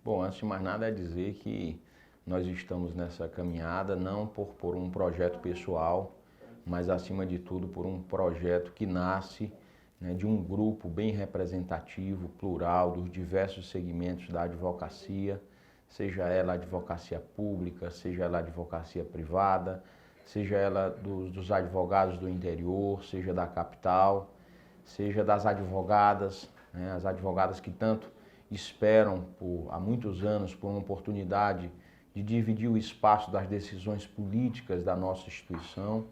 Bom, antes de mais nada é dizer que nós estamos nessa caminhada não por um projeto pessoal, mas acima de tudo por um projeto que nasce, né, de um grupo bem representativo, plural, dos diversos segmentos da advocacia, seja ela advocacia pública, seja ela advocacia privada, seja ela dos advogados do interior, seja da capital, seja das advogadas, né, as advogadas que tanto esperam há muitos anos por uma oportunidade de dividir o espaço das decisões políticas da nossa instituição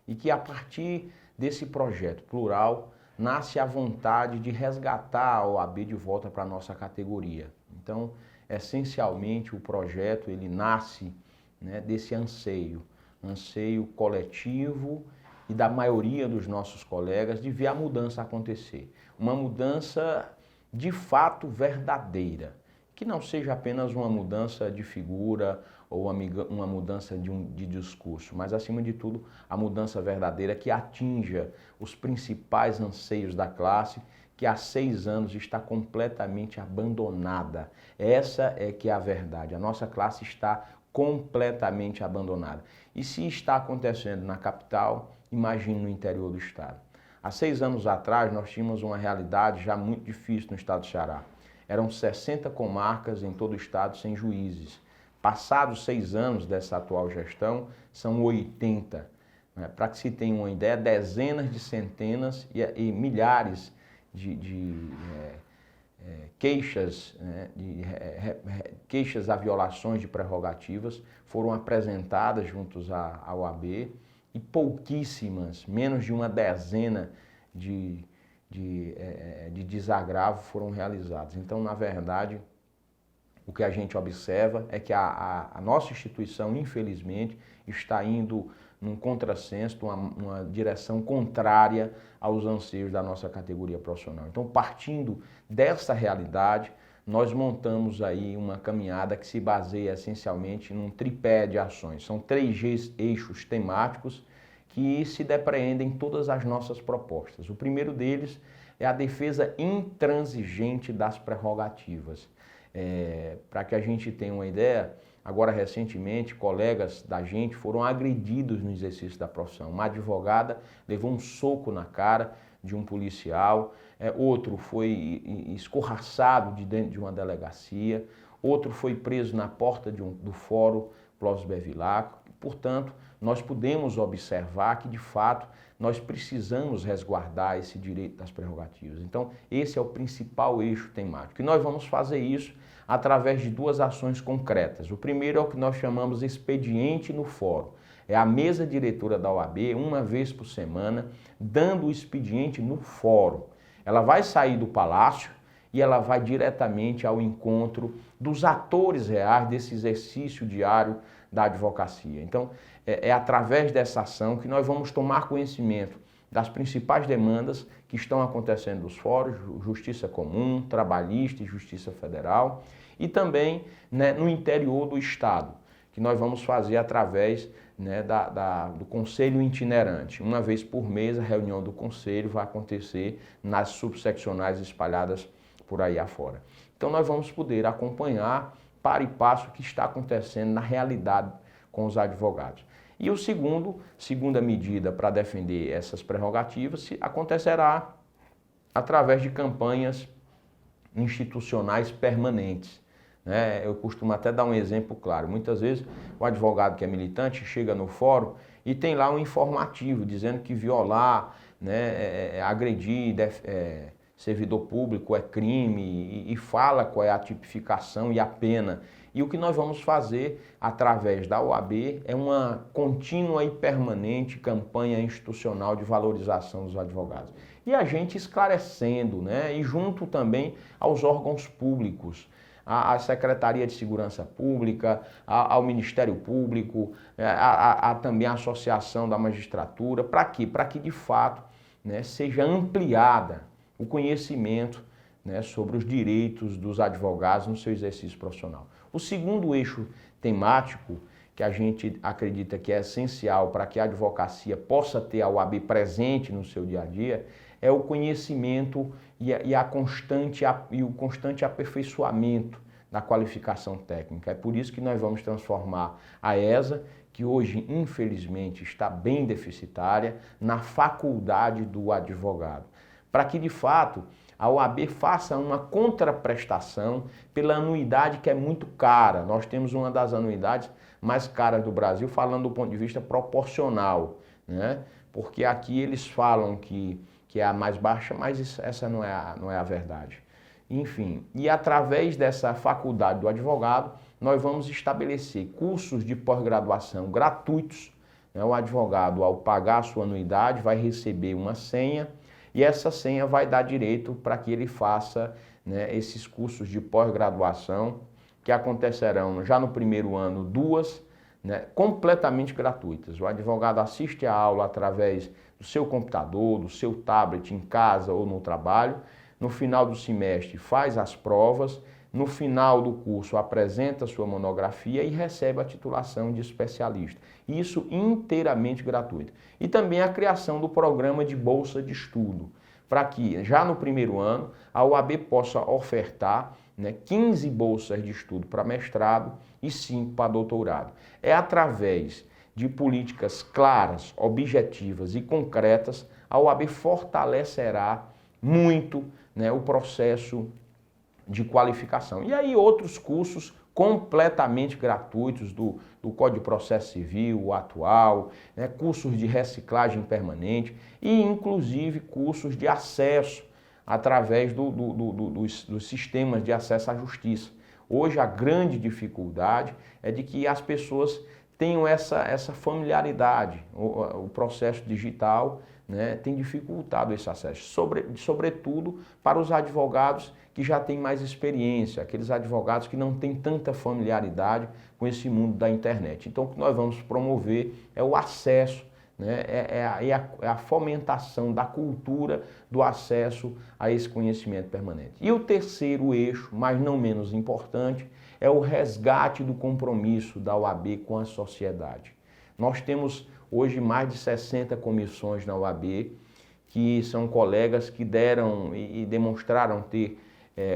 e que a partir desse projeto plural nasce a vontade de resgatar a OAB de volta para a nossa categoria. Então, essencialmente, o projeto ele nasce, né, desse anseio coletivo e da maioria dos nossos colegas de ver a mudança acontecer. Uma mudança de fato verdadeira, que não seja apenas uma mudança de figura ou uma mudança de discurso, mas acima de tudo a mudança verdadeira que atinja os principais anseios da classe, que há 6 anos está completamente abandonada. Essa é que é a verdade, a nossa classe está completamente abandonada. E se está acontecendo na capital, imagine no interior do estado. Há 6 anos atrás, nós tínhamos uma realidade já muito difícil no estado do Ceará. Eram 60 comarcas em todo o estado sem juízes. Passados 6 anos dessa atual gestão, são 80. Para que se tenha uma ideia, dezenas de centenas e milhares de queixas, né, queixas a violações de prerrogativas foram apresentadas juntos à OAB e pouquíssimas, menos de uma dezena de desagravos foram realizados. Então, na verdade, o que a gente observa é que a nossa instituição, infelizmente, está indo num contrassenso, uma direção contrária aos anseios da nossa categoria profissional. Então, partindo dessa realidade, nós montamos aí uma caminhada que se baseia essencialmente num tripé de ações. São 3 eixos temáticos que se depreendem todas as nossas propostas. O primeiro deles é a defesa intransigente das prerrogativas. Para que a gente tenha uma ideia, agora recentemente colegas da gente foram agredidos no exercício da profissão. Uma advogada levou um soco na cara de um policial, outro foi escorraçado de dentro de uma delegacia, outro foi preso na porta do Fórum Clóvis Bevilacqua. Portanto, nós podemos observar que, de fato, nós precisamos resguardar esse direito das prerrogativas. Então, esse é o principal eixo temático. E nós vamos fazer isso através de 2 ações concretas. O primeiro é o que nós chamamos de expediente no fórum. É a mesa diretora da OAB, uma vez por semana, dando o expediente no fórum. Ela vai sair do palácio e ela vai diretamente ao encontro dos atores reais desse exercício diário da advocacia. Então, é através dessa ação que nós vamos tomar conhecimento das principais demandas que estão acontecendo nos fóruns, Justiça Comum, Trabalhista e Justiça Federal, e também, né, no interior do Estado, que nós vamos fazer através, né, do Conselho Itinerante. Uma vez por mês, a reunião do Conselho vai acontecer nas subseccionais espalhadas por aí afora. Então, nós vamos poder acompanhar para e passo o que está acontecendo na realidade com os advogados. E segunda medida para defender essas prerrogativas acontecerá através de campanhas institucionais permanentes. Né? Eu costumo até dar um exemplo claro. Muitas vezes o advogado que é militante chega no fórum e tem lá um informativo dizendo que violar, né, agredir servidor público é crime e fala qual é a tipificação e a pena. E o que nós vamos fazer através da OAB é uma contínua e permanente campanha institucional de valorização dos advogados. E a gente esclarecendo, né, e junto também aos órgãos públicos, à Secretaria de Segurança Pública, ao Ministério Público, também à Associação da Magistratura. Para quê? Para que de fato, né, seja ampliada o conhecimento, né, sobre os direitos dos advogados no seu exercício profissional. O segundo eixo temático, que a gente acredita que é essencial para que a advocacia possa ter a OAB presente no seu dia a dia, é o conhecimento e o constante aperfeiçoamento da qualificação técnica. É por isso que nós vamos transformar a ESA, que hoje, infelizmente, está bem deficitária, na faculdade do advogado, para que, de fato, a OAB faça uma contraprestação pela anuidade que é muito cara. Nós temos uma das anuidades mais caras do Brasil, falando do ponto de vista proporcional, né? Porque aqui eles falam que é a mais baixa, mas essa não é a verdade. Enfim, e através dessa faculdade do advogado, nós vamos estabelecer cursos de pós-graduação gratuitos, né? O advogado, ao pagar a sua anuidade, vai receber uma senha, e essa senha vai dar direito para que ele faça, né, esses cursos de pós-graduação, que acontecerão já no primeiro ano, duas, né, completamente gratuitas. O advogado assiste a aula através do seu computador, do seu tablet, em casa ou no trabalho. No final do semestre faz as provas, no final do curso apresenta sua monografia e recebe a titulação de especialista. Isso inteiramente gratuito. E também a criação do programa de bolsa de estudo, para que já no primeiro ano a OAB possa ofertar, né, 15 bolsas de estudo para mestrado e 5 para doutorado. É através de políticas claras, objetivas e concretas, a OAB fortalecerá muito, né, o processo de qualificação. E aí outros cursos completamente gratuitos do Código de Processo Civil, o atual, né, cursos de reciclagem permanente e inclusive cursos de acesso através dos sistemas de acesso à justiça. Hoje a grande dificuldade é de que as pessoas tenham essa familiaridade. O processo digital, né, tem dificultado esse acesso, sobretudo para os advogados que já têm mais experiência, aqueles advogados que não têm tanta familiaridade com esse mundo da internet. Então o que nós vamos promover é o acesso, né, a fomentação da cultura do acesso a esse conhecimento permanente. E o terceiro eixo, mas não menos importante, é o resgate do compromisso da OAB com a sociedade. Nós temos hoje mais de 60 comissões na OAB, que são colegas que deram e demonstraram ter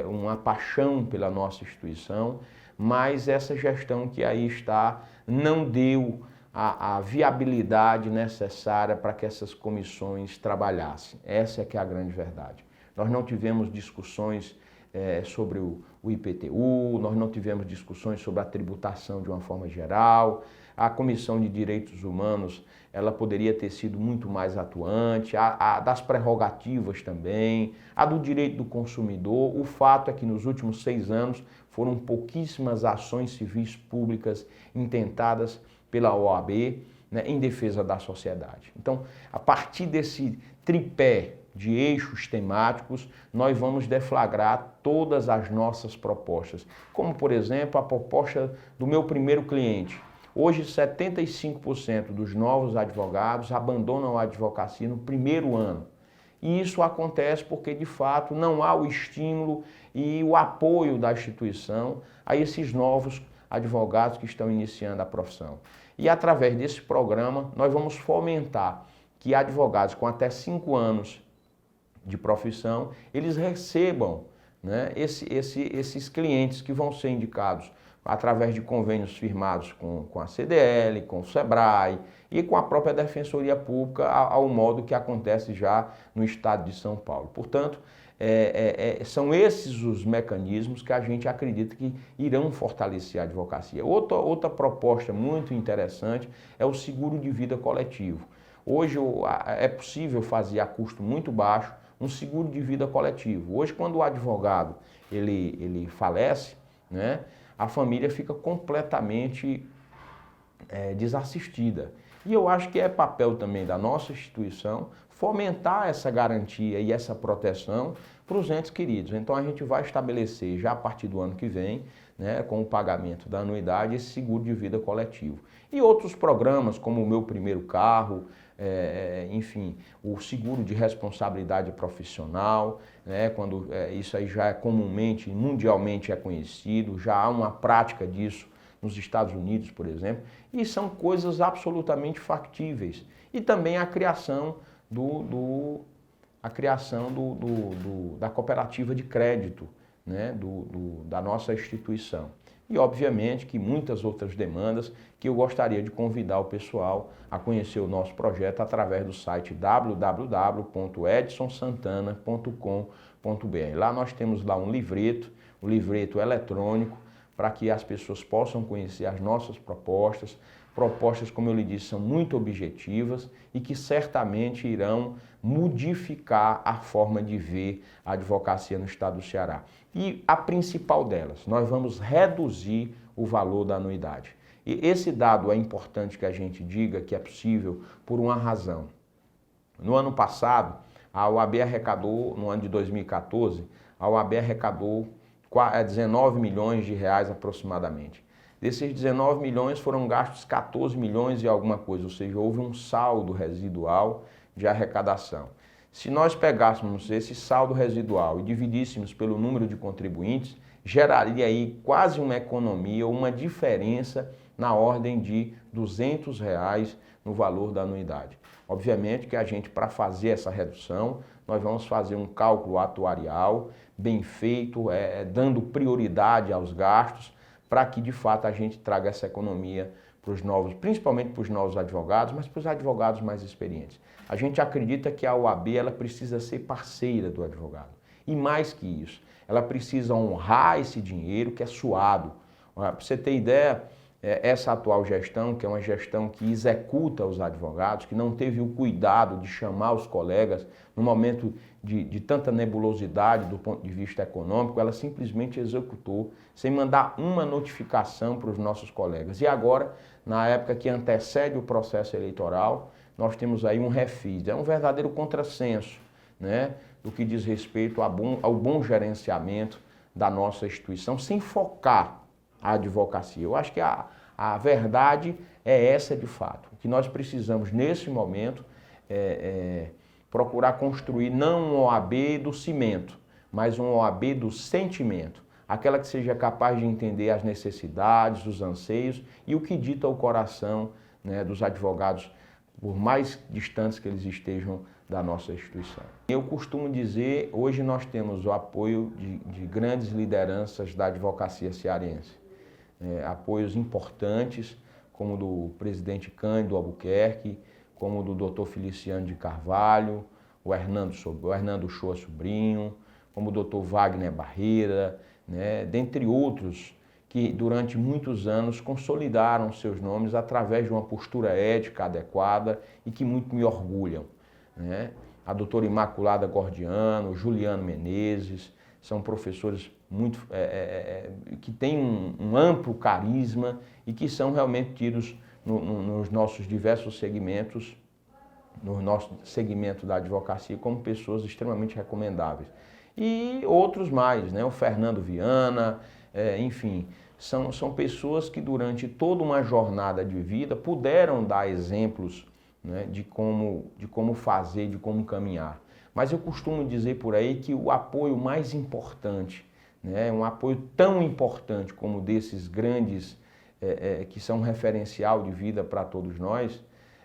uma paixão pela nossa instituição, mas essa gestão que aí está não deu a viabilidade necessária para que essas comissões trabalhassem. Essa é que é a grande verdade. Nós não tivemos discussões sobre o IPTU, nós não tivemos discussões sobre a tributação de uma forma geral. A Comissão de Direitos Humanos, ela poderia ter sido muito mais atuante, a das prerrogativas também, a do direito do consumidor. O fato é que nos últimos 6 anos foram pouquíssimas ações civis públicas intentadas pela OAB, né, em defesa da sociedade. Então, a partir desse tripé de eixos temáticos, nós vamos deflagrar todas as nossas propostas, como, por exemplo, a proposta do meu primeiro cliente. Hoje, 75% dos novos advogados abandonam a advocacia no primeiro ano. E isso acontece porque, de fato, não há o estímulo e o apoio da instituição a esses novos advogados que estão iniciando a profissão. E, através desse programa, nós vamos fomentar que advogados com até 5 anos de profissão, eles recebam, né, esses clientes que vão ser indicados através de convênios firmados com a CDL, com o SEBRAE e com a própria Defensoria Pública, ao modo que acontece já no estado de São Paulo. Portanto, são esses os mecanismos que a gente acredita que irão fortalecer a advocacia. Outra proposta muito interessante é o seguro de vida coletivo. Hoje é possível fazer a custo muito baixo um seguro de vida coletivo. Hoje, quando o advogado ele falece, né, a família fica completamente desassistida. E eu acho que é papel também da nossa instituição fomentar essa garantia e essa proteção para os entes queridos. Então a gente vai estabelecer já a partir do ano que vem, né, com o pagamento da anuidade, esse seguro de vida coletivo. E outros programas como o Meu Primeiro Carro, enfim, o seguro de responsabilidade profissional, né, quando isso aí já é comumente, mundialmente é conhecido, já há uma prática disso nos Estados Unidos, por exemplo, e são coisas absolutamente factíveis. E também a criação da cooperativa de crédito, né, da nossa instituição. E, obviamente, que muitas outras demandas que eu gostaria de convidar o pessoal a conhecer o nosso projeto através do site www.edsonsantana.com.br. Lá nós temos lá um livreto eletrônico, para que as pessoas possam conhecer as nossas propostas. Propostas, como eu lhe disse, são muito objetivas e que certamente irão modificar a forma de ver a advocacia no estado do Ceará. E a principal delas, nós vamos reduzir o valor da anuidade. E esse dado é importante que a gente diga que é possível por uma razão. No ano passado, a OAB arrecadou, no ano de 2014, a OAB arrecadou 19 milhões de reais aproximadamente. Desses 19 milhões foram gastos 14 milhões e alguma coisa, ou seja, houve um saldo residual de arrecadação. Se nós pegássemos esse saldo residual e dividíssemos pelo número de contribuintes, geraria aí quase uma economia, uma diferença na ordem de R$ 200 no valor da anuidade. Obviamente que a gente, para fazer essa redução, nós vamos fazer um cálculo atuarial bem feito, dando prioridade aos gastos, para que de fato a gente traga essa economia para os novos, principalmente para os novos advogados, mas para os advogados mais experientes. A gente acredita que a OAB ela precisa ser parceira do advogado. E mais que isso, ela precisa honrar esse dinheiro que é suado. Para você ter ideia, essa atual gestão, que é uma gestão que executa os advogados, que não teve o cuidado de chamar os colegas no momento de tanta nebulosidade do ponto de vista econômico, ela simplesmente executou sem mandar uma notificação para os nossos colegas. E agora, na época que antecede o processo eleitoral, nós temos aí um refis. É um verdadeiro contrassenso, né, do que diz respeito ao bom gerenciamento da nossa instituição, sem focar a advocacia. Eu acho que a verdade é essa de fato. O que nós precisamos nesse momento é procurar construir não uma OAB do cimento, mas uma OAB do sentimento. Aquela que seja capaz de entender as necessidades, os anseios e o que dita o coração, né, dos advogados, por mais distantes que eles estejam da nossa instituição. Eu costumo dizer, hoje nós temos o apoio de grandes lideranças da advocacia cearense. Apoios importantes, como do presidente Cândido Albuquerque, como do Dr. Feliciano de Carvalho, o Hernando Shoa Sobrinho, como o Dr. Wagner Barreira, né, dentre outros que durante muitos anos consolidaram seus nomes através de uma postura ética adequada e que muito me orgulham, né? A doutora Imaculada Gordiano, Juliano Menezes, são professores que têm um amplo carisma e que são realmente tidos nos nossos diversos segmentos, no nosso segmento da advocacia, como pessoas extremamente recomendáveis. E outros mais, né? O Fernando Viana, enfim, são pessoas que durante toda uma jornada de vida puderam dar exemplos, né, de como fazer, de como caminhar. Mas eu costumo dizer por aí que o apoio mais importante, né, um apoio tão importante como desses grandes que são um referencial de vida para todos nós,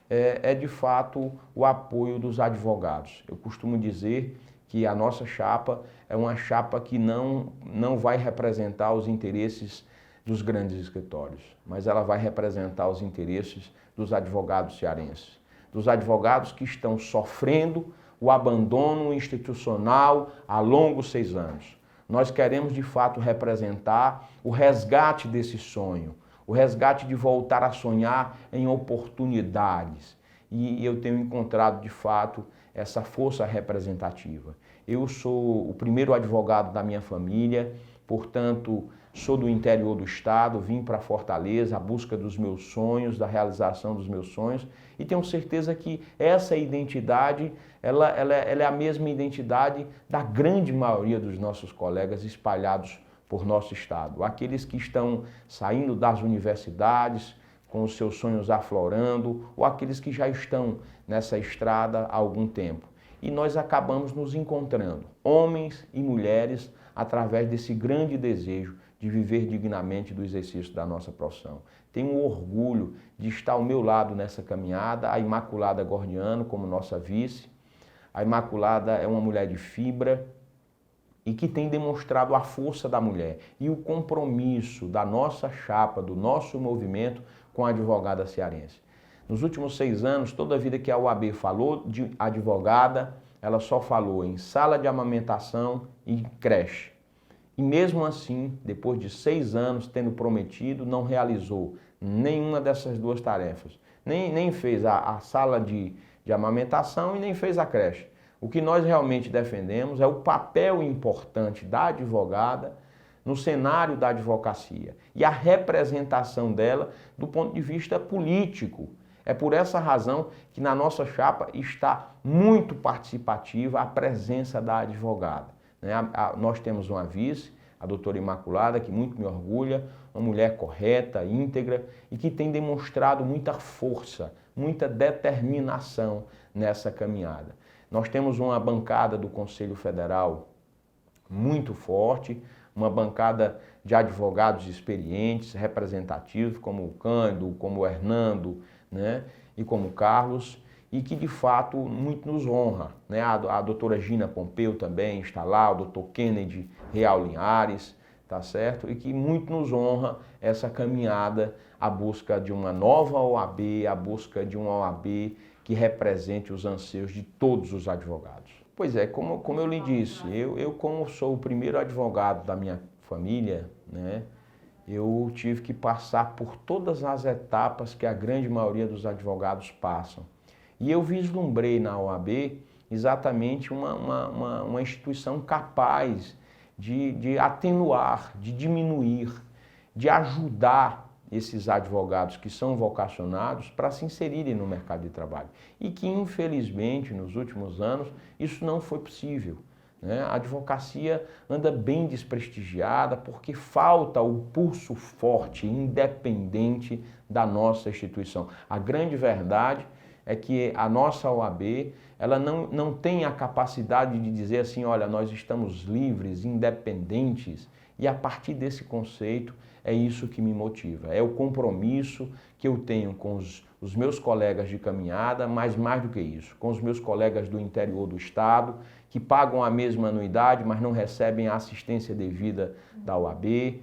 é de fato o apoio dos advogados. Eu costumo dizer que a nossa chapa é uma chapa que não vai representar os interesses dos grandes escritórios, mas ela vai representar os interesses dos advogados cearenses, dos advogados que estão sofrendo o abandono institucional há longos 6 anos. Nós queremos de fato representar o resgate desse sonho, o resgate de voltar a sonhar em oportunidades. E eu tenho encontrado de fato essa força representativa. Eu sou o primeiro advogado da minha família, portanto, sou do interior do estado, vim para Fortaleza à busca dos meus sonhos, da realização dos meus sonhos, e tenho certeza que essa identidade, ela é a mesma identidade da grande maioria dos nossos colegas espalhados por nosso estado. Aqueles que estão saindo das universidades, com os seus sonhos aflorando, ou aqueles que já estão nessa estrada há algum tempo. E nós acabamos nos encontrando, homens e mulheres, através desse grande desejo de viver dignamente do exercício da nossa profissão. Tenho um orgulho de estar ao meu lado nessa caminhada, a Imaculada Gordiano como nossa vice. A Imaculada é uma mulher de fibra e que tem demonstrado a força da mulher e o compromisso da nossa chapa, do nosso movimento com a advogada cearense. Nos últimos 6 anos, toda a vida que a OAB falou de advogada, ela só falou em sala de amamentação e creche. E mesmo assim, depois de 6 anos tendo prometido, não realizou nenhuma dessas duas tarefas. Nem fez a sala de amamentação e nem fez a creche. O que nós realmente defendemos é o papel importante da advogada no cenário da advocacia e a representação dela do ponto de vista político. É por essa razão que na nossa chapa está muito participativa a presença da advogada. Nós temos uma vice, a doutora Imaculada, que muito me orgulha, uma mulher correta, íntegra e que tem demonstrado muita força, muita determinação nessa caminhada. Nós temos uma bancada do Conselho Federal muito forte, uma bancada de advogados experientes, representativos, como o Cândido, como o Hernando, né, e como o Carlos, e que de fato muito nos honra. Né? A doutora Gina Pompeu também está lá, o doutor Kennedy Real Linhares, tá certo? E que muito nos honra essa caminhada à busca de uma nova OAB, à busca de uma OAB que represente os anseios de todos os advogados. Pois é, como eu lhe disse, eu como sou o primeiro advogado da minha família, né, eu tive que passar por todas as etapas que a grande maioria dos advogados passam. E eu vislumbrei na OAB exatamente uma instituição capaz de atenuar, de diminuir, de ajudar esses advogados que são vocacionados para se inserirem no mercado de trabalho. E que, infelizmente, nos últimos anos, isso não foi possível. Né? A advocacia anda bem desprestigiada porque falta o pulso forte, independente da nossa instituição. A grande verdade é que a nossa OAB ela não tem a capacidade de dizer assim, olha, nós estamos livres, independentes, e a partir desse conceito é isso que me motiva, é o compromisso que eu tenho com os meus colegas de caminhada, mas mais do que isso, com os meus colegas do interior do estado, que pagam a mesma anuidade, mas não recebem a assistência devida da OAB,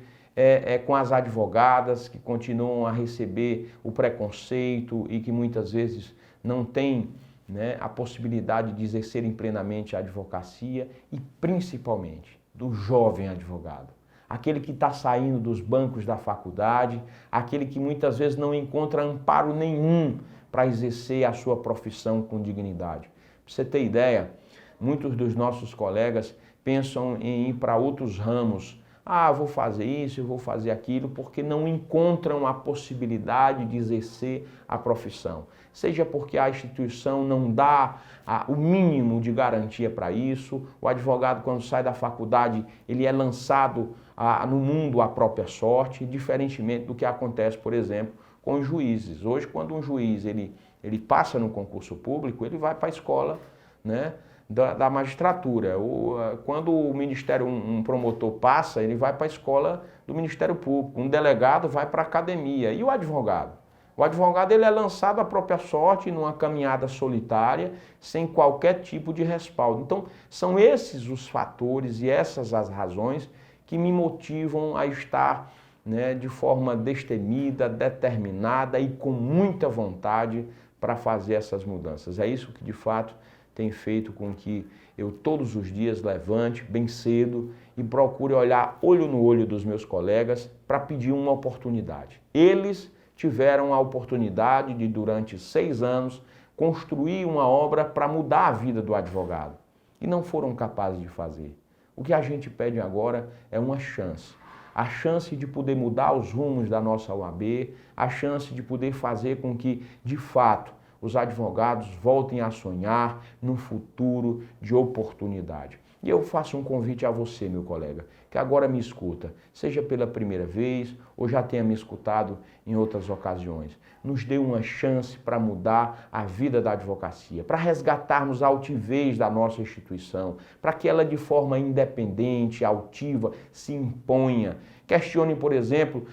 com as advogadas que continuam a receber o preconceito e que muitas vezes não têm, né, a possibilidade de exercerem plenamente a advocacia e principalmente do jovem advogado. Aquele que está saindo dos bancos da faculdade, aquele que muitas vezes não encontra amparo nenhum para exercer a sua profissão com dignidade. Para você ter ideia, muitos dos nossos colegas pensam em ir para outros ramos. Ah, vou fazer isso, eu vou fazer aquilo, porque não encontram a possibilidade de exercer a profissão. Seja porque a instituição não dá o mínimo de garantia para isso, o advogado quando sai da faculdade ele é lançado no mundo à própria sorte, diferentemente do que acontece, por exemplo, com os juízes. Hoje, quando um juiz ele passa no concurso público, ele vai para a escola, né, da magistratura. Quando o Ministério, um promotor passa, ele vai para a escola do Ministério Público, um delegado vai para a academia. E o advogado? O advogado ele é lançado à própria sorte numa caminhada solitária, sem qualquer tipo de respaldo. Então, são esses os fatores e essas as razões que me motivam a estar, né, de forma destemida, determinada e com muita vontade para fazer essas mudanças. É isso que, de fato, tem feito com que eu todos os dias levante bem cedo e procure olhar olho no olho dos meus colegas para pedir uma oportunidade. Eles tiveram a oportunidade de, durante 6 anos, construir uma obra para mudar a vida do advogado e não foram capazes de fazer. O que a gente pede agora é uma chance. A chance de poder mudar os rumos da nossa OAB, a chance de poder fazer com que, de fato, os advogados voltem a sonhar num futuro de oportunidade. E eu faço um convite a você, meu colega, que agora me escuta, seja pela primeira vez ou já tenha me escutado em outras ocasiões. Nos dê uma chance para mudar a vida da advocacia, para resgatarmos a altivez da nossa instituição, para que ela de forma independente, altiva, se imponha. Questione, por exemplo,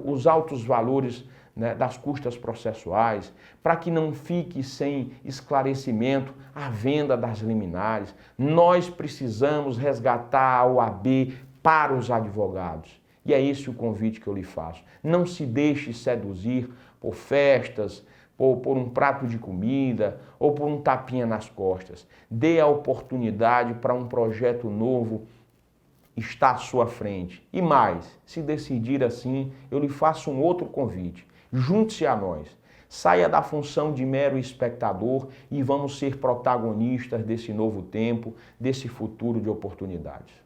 os altos valores né, das custas processuais, para que não fique sem esclarecimento a venda das liminares. Nós precisamos resgatar a OAB para os advogados. E é esse o convite que eu lhe faço. Não se deixe seduzir por festas, por um prato de comida ou por um tapinha nas costas. Dê a oportunidade para um projeto novo estar à sua frente. E mais, se decidir assim, eu lhe faço um outro convite. Junte-se a nós. Saia da função de mero espectador e vamos ser protagonistas desse novo tempo, desse futuro de oportunidades.